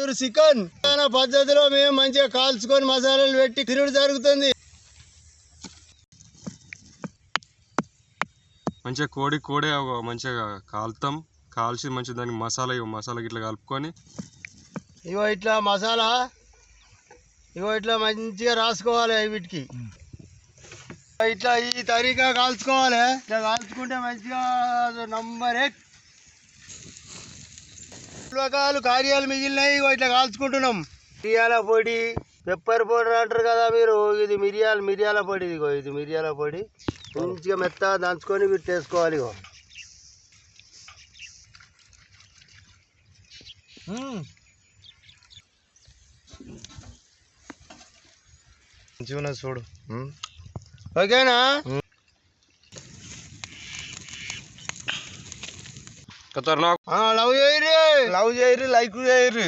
Pure chicken పద్ధతిలో మేము మంచిగా కాల్చుకొని మసాలాలు పెట్టి తిరుడు జరుగుతుంది. మంచిగా కోడే మంచిగా కాలుతాం. కాల్చి మంచిగా దానికి మసాలా గిట్లా కలుపుకొని ఇట్లా మసాలా ఇట్లా మంచిగా రాసుకోవాలి. వీటికి ఇట్లా ఈ తరీకా కాల్చుకోవాలి. ఇట్లా కాల్చుకుంటే మంచిగా నంబర్ 1 రకాలు కార్యాలు మిగిలినాయి. ఇట్లా కాల్చుకుంటున్నాం. మిరియాల పొడి, పెప్పర్ పౌడర్ అంటారు కదా మీరు. ఇది మిరియాల పొడి. ఇది మిరియాల పొడి మంచిగా మెత్తగా దంచుకొని వీటి వేసుకోవాలి. మంచిగా చూడు. ఓకేనా? ఖతర్నాక్. లవ్ చేయరి, లైక్ చేయరి.